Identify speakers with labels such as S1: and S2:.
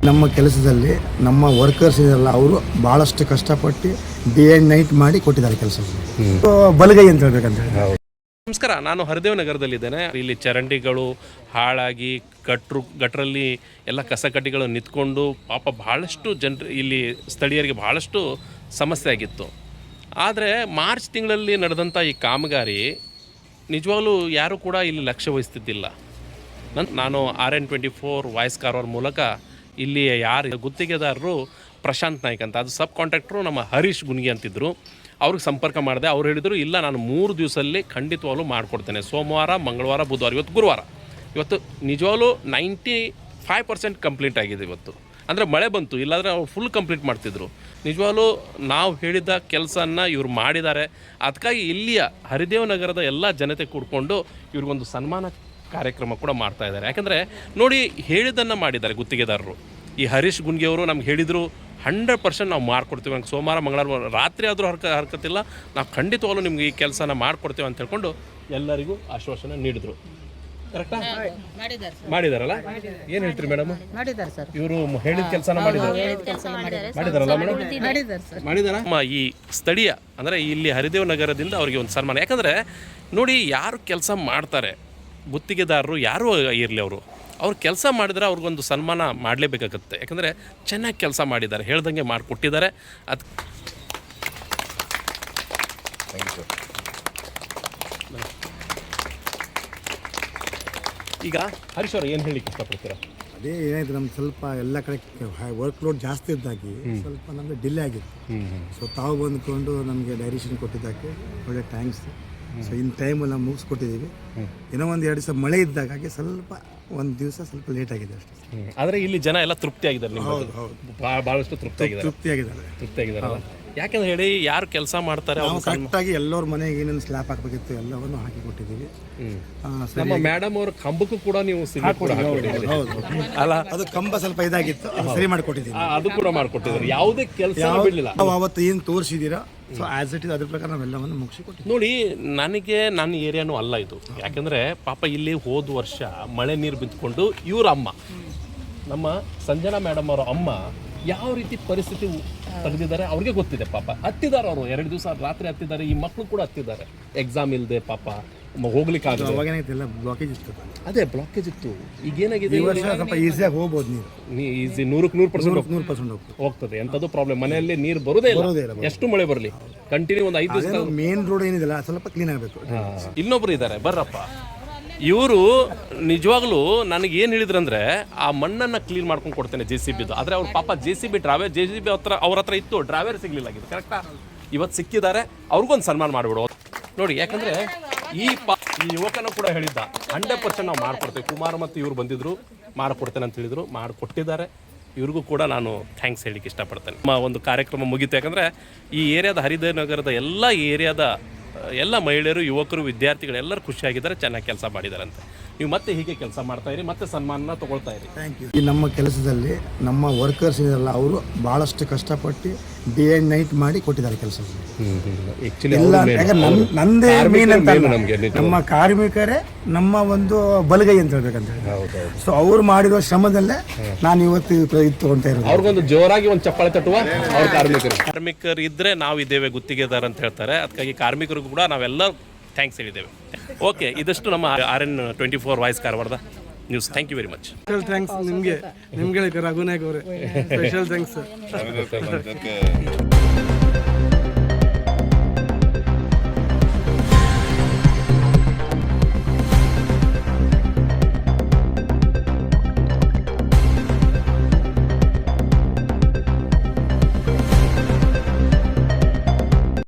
S1: ನಮ್ಮ ಕೆಲಸದಲ್ಲಿ ನಮ್ಮ ವರ್ಕರ್ಸ್ ಇದೆಲ್ಲ ಅವರು ಭಾಳಷ್ಟು ಕಷ್ಟಪಟ್ಟು ಡೇ ಆ್ಯಂಡ್ ನೈಟ್ ಮಾಡಿ ಕೊಟ್ಟಿದ್ದಾರೆ ಕೆಲಸ. ಬಲಗೈ ಅಂತ ಹೇಳ್ಬೇಕಂತ ಹೇಳಿ.
S2: ನಮಸ್ಕಾರ, ನಾನು ಹರಿದೇವ ನಗರದಲ್ಲಿದ್ದೇನೆ. ಇಲ್ಲಿ ಚರಂಡಿಗಳು ಹಾಳಾಗಿ ಗಟ್ರಲ್ಲಿ ಎಲ್ಲ ಕಸಕಡ್ಡಿಗಳು ನಿಂತ್ಕೊಂಡು ಪಾಪ ಭಾಳಷ್ಟು ಜನರು ಇಲ್ಲಿ ಸ್ಥಳೀಯರಿಗೆ ಭಾಳಷ್ಟು ಸಮಸ್ಯೆ ಆಗಿತ್ತು. ಆದರೆ ಮಾರ್ಚ್ ತಿಂಗಳಲ್ಲಿ ನಡೆದಂಥ ಈ ಕಾಮಗಾರಿ ನಿಜವಾಗ್ಲೂ ಯಾರೂ ಕೂಡ ಇಲ್ಲಿ ಲಕ್ಷ್ಯ ವಹಿಸ್ತಿದ್ದಿಲ್ಲ. ನಾನು RN24 ವಾಯ್ಸ್ ಕಾರವಾರ ಮೂಲಕ ಇಲ್ಲಿ ಯಾರು ಗುತ್ತಿಗೆದಾರರು ಪ್ರಶಾಂತ್ ನಾಯ್ಕ್ ಅಂತ, ಅದು ಸಬ್ ಕಾಂಟ್ರಾಕ್ಟ್ರು ನಮ್ಮ ಹರೀಶ್ ಗುನ್ಗಿ ಅಂತಿದ್ದರು, ಅವ್ರಿಗೆ ಸಂಪರ್ಕ ಮಾಡಿದೆ. ಅವ್ರು ಹೇಳಿದರು ಇಲ್ಲ, ನಾನು 3 ದಿವಸದಲ್ಲಿ ಖಂಡಿತವಾಗ್ಲೂ ಮಾಡಿಕೊಡ್ತೇನೆ. ಸೋಮವಾರ, ಮಂಗಳವಾರ, ಬುಧವಾರ, ಇವತ್ತು ಗುರುವಾರ. ಇವತ್ತು ನಿಜವಾಗ್ಲೂ 95% ಕಂಪ್ಲೀಟ್ ಆಗಿದೆ ಇವತ್ತು. ಅಂದರೆ ಮಳೆ ಬಂತು, ಇಲ್ಲಾಂದರೆ ಅವ್ರು ಫುಲ್ ಕಂಪ್ಲೀಟ್ ಮಾಡ್ತಿದ್ರು. ನಿಜವಾಗ್ಲೂ ನಾವು ಹೇಳಿದ ಕೆಲಸನ ಇವ್ರು ಮಾಡಿದ್ದಾರೆ. ಅದಕ್ಕಾಗಿ ಇಲ್ಲಿಯ ಹರಿದೇವ ನಗರದ ಎಲ್ಲ ಜನತೆ ಕೂಡ್ಕೊಂಡು ಇವ್ರಿಗೊಂದು ಸನ್ಮಾನ ಕಾರ್ಯಕ್ರಮ ಕೂಡ ಮಾಡ್ತಾ ಇದ್ದಾರೆ. ಯಾಕಂದರೆ ನೋಡಿ, ಹೇಳಿದ್ದನ್ನು ಮಾಡಿದ್ದಾರೆ ಗುತ್ತಿಗೆದಾರರು. ಈ ಹರೀಶ್ ಗುನ್ಗಿ ಅವರು ನಮ್ಗೆ ಹೇಳಿದರು 100% ನಾವು ಮಾಡಿಕೊಡ್ತೀವಿ, ನಂಗೆ ಸೋಮವಾರ ಮಂಗಳವಾರ ರಾತ್ರಿ ಆದರೂ ಹರ್ಕತ್ತಿಲ್ಲ, ನಾವು ಖಂಡಿತವಾಗ್ಲೂ ನಿಮ್ಗೆ ಈ ಕೆಲಸನ ಮಾಡಿಕೊಡ್ತೀವಿ ಅಂತ ಹೇಳ್ಕೊಂಡು ಎಲ್ಲರಿಗೂ ಆಶ್ವಾಸನೆ ನೀಡಿದರು. ಕರೆಕ್ಟಾ? ಮಾಡಿದಾರಲ್ಲ? ಏನು ಹೇಳ್ತೀರಿ ಮೇಡಮ್?
S3: ಮಾಡಿದ್ದಾರೆ ಸರ್.
S2: ಇವರು ಹೇಳಿದ ಕೆಲಸನ ಮಾಡಿದಾರಲ್ಲ ಮೇಡಮ್? ಮಾಡಿದಾರ. ಈ ಸ್ಥಳೀಯ ಅಂದರೆ ಇಲ್ಲಿ ಹರಿದೇವ ನಗರದಿಂದ ಅವರಿಗೆ ಒಂದು ಸನ್ಮಾನ. ಯಾಕಂದರೆ ನೋಡಿ, ಯಾರು ಕೆಲಸ ಮಾಡ್ತಾರೆ, ಗುತ್ತಿಗೆದಾರರು ಯಾರೂ ಇರಲಿ, ಅವ್ರು ಕೆಲಸ ಮಾಡಿದರೆ ಅವ್ರಿಗೊಂದು ಸನ್ಮಾನ ಮಾಡಲೇಬೇಕಾಗತ್ತೆ. ಯಾಕಂದರೆ ಚೆನ್ನಾಗಿ ಕೆಲಸ ಮಾಡಿದ್ದಾರೆ, ಹೇಳ್ದಂಗೆ ಮಾಡಿಕೊಟ್ಟಿದ್ದಾರೆ. ಅದು ಈಗ ಹರೀಶ್ ಅವರು ಏನು ಹೇಳಲಿಕ್ಕೆ ಇಷ್ಟಪಡ್ತೀರಾ?
S1: ಅದೇ ಏನಾಯ್ತು, ನಮ್ಗೆ ಸ್ವಲ್ಪ ಎಲ್ಲ ಕಡೆ ವರ್ಕ್ ಲೋಡ್ ಜಾಸ್ತಿ ಇದ್ದಾಗಿ ಸ್ವಲ್ಪ ನಮಗೆ ಡಿಲೇ ಆಗಿತ್ತು. ಸೊ ತಾವು ಬಂದುಕೊಂಡು ನಮಗೆ ಡೈರೆಕ್ಷನ್ ಕೊಟ್ಟಿದ್ದಕ್ಕೆ ಒಳ್ಳೆ ಥ್ಯಾಂಕ್ಸ್. ಸೊ ಇನ್ ಟೈಮಲ್ಲಿ ನಾವು ಮುಗಿಸ್ಕೊಟ್ಟಿದ್ದೀವಿ. ಏನೋ ಒಂದು 2 ದಿವಸ ಮಳೆ ಇದ್ದಾಗಾಗಿ ಸ್ವಲ್ಪ ಒಂದು ದಿವಸ ಸ್ವಲ್ಪ ಲೇಟ್ ಆಗಿದೆ ಅಷ್ಟೇ.
S2: ಆದರೆ ಇಲ್ಲಿ ಜನ ಎಲ್ಲ ತೃಪ್ತಿ ಆಗಿದ್ದಾರೆ.
S1: ಹೌದು ಹೌದು,
S2: ಭಾಳಷ್ಟು ತೃಪ್ತಿ ಆಗಿದ್ದಾರೆ. ಯಾಕಂದ್ರೆ ಹೇಳಿ, ಯಾರು ಕೆಲಸ ಮಾಡ್ತಾರೆ
S1: ನಾವು ಕರೆಕ್ಟಾಗಿ ಎಲ್ಲರ ಮನೆಗೆ ಏನೇನು ಸ್ಲ್ಯಾಪ್ ಹಾಕಬೇಕಿತ್ತು ಎಲ್ಲವನ್ನು ಹಾಕಿ ಕೊಟ್ಟಿದ್ದೀವಿ.
S2: ನಮ್ಮ ಮೇಡಮ್ ಅವ್ರ ಕಂಬಕ್ಕೂ ಕೂಡ ನೀವು
S1: ಹೌದು
S2: ಅಲ್ಲ,
S1: ಅದು ಕಂಬ ಸ್ವಲ್ಪ ಇದಾಗಿತ್ತು, ಅದು ಸರಿ ಮಾಡಿಕೊಟ್ಟಿದ್ದೀವಿ.
S2: ಅದು ಕೂಡ ಮಾಡಿಕೊಟ್ಟಿದ್ದಾರೆ, ಯಾವುದೇ ಕೆಲಸ ಬಿಡಲಿಲ್ಲ.
S1: ನಾವು ಅವತ್ತು ಏನು ತೋರಿಸಿದ್ದೀರಾ, ಸೊ ಆ್ಯಸ್ ಇಟ್ ಇಸ್ ಅದ್ರ ಪ್ರಕಾರ ನಾವೆಲ್ಲವನ್ನು ಮುಗಿಸಿಕೊಟ್ಟಿದ್ದೀವಿ.
S2: ನೋಡಿ, ನನಗೆ ನನ್ನ ಏರಿಯಾನೂ ಅಲ್ಲ ಇದು. ಯಾಕಂದರೆ ಪಾಪ ಇಲ್ಲಿ ಹೋದ ವರ್ಷ ಮಳೆ ನೀರು ಬಿದ್ದುಕೊಂಡು ಇವ್ರ ಅಮ್ಮ, ನಮ್ಮ ಸಂಜನಾ ಮೇಡಮ್ ಅವರ ಅಮ್ಮ ಯಾವ ರೀತಿ ಪರಿಸ್ಥಿತಿ ತೆಗೆದಿದ್ದಾರೆ ಅವ್ರಿಗೆ ಗೊತ್ತಿದೆ. ಪಾಪ ಹತ್ತಿದ್ದಾರೆ, ಅವರು 2 ದಿವಸ ರಾತ್ರಿ ಹತ್ತಿದ್ದಾರೆ. ಈ ಮಕ್ಕಳು ಕೂಡ ಹತ್ತಿದ್ದಾರೆ, ಎಕ್ಸಾಮ್ ಇಲ್ಲದೆ ಪಾಪ ಹೋಗ್ಲಿಕ್ಕೆ ಆಗಲ್ಲ.
S1: ಅವಾಗೇನಾಯ್ತು, ಬ್ಲಾಕೇಜ್ ಇತ್ತು.
S2: ಅದೇ ಬ್ಲಾಕೇಜ್ ಇತ್ತು. ಈಗ ಏನಾಗಿದೆ,
S1: ಸ್ವಲ್ಪ ಈಸಿಯಾಗಿ ಹೋಗ್ಬೋದು, ನೀರು
S2: ಈಸಿ 100% ಹೋಗ್ತದೆ. ಎಂಥದ್ದು ಪ್ರಾಬ್ಲಮ್, ಮನೆಯಲ್ಲಿ ನೀರು ಬರೋದೇ ಇಲ್ಲ. ಎಷ್ಟು ಮಳೆ ಬರಲಿ, ಕಂಟಿನ್ಯೂ ಒಂದು 5 ದಿವಸ.
S1: ಮೇನ್ ರೋಡ್ ಏನಿದೆಲ್ಲ ಸ್ವಲ್ಪ ಕ್ಲೀನ್ ಆಗಬೇಕು.
S2: ಇನ್ನೊಬ್ರು ಇದ್ದಾರೆ, ಬರ್ರಪ್ಪ. ಇವರು ನಿಜವಾಗ್ಲೂ ನನಗೇನು ಹೇಳಿದ್ರಂದ್ರೆ, ಆ ಮಣ್ಣನ್ನು ಕ್ಲೀನ್ ಮಾಡ್ಕೊಂಡು ಕೊಡ್ತೇನೆ JCBದು. ಆದರೆ ಅವ್ರ ಪಾಪ JCB ಅವ್ರ ಹತ್ರ ಇತ್ತು, ಡ್ರೈವರ್ ಸಿಗ್ಲಿಲ್ಲಾಗಿದೆ. ಕರೆಕ್ಟಾ? ಇವತ್ತು ಸಿಕ್ಕಿದ್ದಾರೆ, ಅವ್ರಿಗೊಂದು ಸನ್ಮಾನ ಮಾಡಿಬಿಡು ನೋಡಿ. ಯಾಕಂದರೆ ಈ ಯುವಕನೂ ಕೂಡ ಹೇಳಿದ್ದ 100% ನಾವು ಮಾಡಿಕೊಡ್ತೇವೆ. ಕುಮಾರ್ ಮತ್ತು ಇವ್ರು ಬಂದಿದ್ರು, ಮಾಡಿಕೊಡ್ತೇನೆ ಅಂತ ಹೇಳಿದರು, ಮಾಡಿಕೊಟ್ಟಿದ್ದಾರೆ. ಇವ್ರಿಗೂ ಕೂಡ ನಾನು ಥ್ಯಾಂಕ್ಸ್ ಹೇಳಲಿಕ್ಕೆ ಇಷ್ಟಪಡ್ತೇನೆ. ನಮ್ಮ ಒಂದು ಕಾರ್ಯಕ್ರಮ ಮುಗೀತು. ಯಾಕಂದರೆ ಈ ಏರಿಯಾದ ಹರಿದೇವ ನಗರದ ಎಲ್ಲ ಏರಿಯಾದ ಎಲ್ಲ ಮಹಿಳೆಯರು, ಯುವಕರು, ವಿದ್ಯಾರ್ಥಿಗಳು ಎಲ್ಲರೂ ಖುಷಿಯಾಗಿದ್ದಾರೆ, ಚೆನ್ನಾಗಿ ಕೆಲಸ ಮಾಡಿದ್ದಾರೆ ಅಂತ. ನೀವು ಮತ್ತೆ ಹೀಗೆ ಕೆಲಸ ಮಾಡ್ತಾ ಇರಿ, ಮತ್ತೆ ಸನ್ಮಾನ ತಗೊಳ್ತಾ ಇರಿ.
S1: Thank you. ಈ ನಮ್ಮ ಕೆಲಸದಲ್ಲಿ ನಮ್ಮ ವರ್ಕರ್ಸ್ ಇದೆಲ್ಲ ಅವರು ಭಾಳಷ್ಟು ಕಷ್ಟಪಟ್ಟು ಡೇ ಆ್ಯಂಡ್ ನೈಟ್ ಮಾಡಿ ಕೊಟ್ಟಿದ್ದಾರೆ ಕೆಲಸ. ನಂದೇ ಮೇನ್ ಅಂತ, ನಮ್ಮ ಕಾರ್ಮಿಕರೇ ನಮ್ಮ ಒಂದು ಬಲಗೈ ಅಂತ ಹೇಳ್ಬೇಕಂತ ಹೇಳಿ. ಸೊ ಅವ್ರು ಮಾಡಿರೋ ಶ್ರಮದಲ್ಲೇ ನಾನು ಇವತ್ತು ಇದು ತಗೊಳ್ತಾ ಇರೋದು.
S2: ಅವ್ರಿಗೊಂದು ಜೋರಾಗಿ ಒಂದು ಚಪ್ಪಾಳೆ ತಟ್ಟುವ. ಅವ್ರ ಕಾರ್ಮಿಕರು ಇದ್ದರೆ ನಾವು ಇದ್ದೇವೆ ಗುತ್ತಿಗೆದಾರ ಅಂತ ಹೇಳ್ತಾರೆ. ಅದಕ್ಕಾಗಿ ಕಾರ್ಮಿಕರಿಗೂ ಕೂಡ ನಾವೆಲ್ಲ ಥ್ಯಾಂಕ್ಸ್ ಹೇಳಿದ್ದೇವೆ. ಓಕೆ, ಇದಷ್ಟು ನಮ್ಮ RN24 ವಾಯ್ಸ್ ಕಾರವಾರದ news. Thank you very much.
S4: Special thanks ನಿಮಗೆ ರಘುನಾಯಕ್ ಅವರೇ, ಸ್ಪೆಷಲ್ ಥ್ಯಾಂಕ್ಸ್.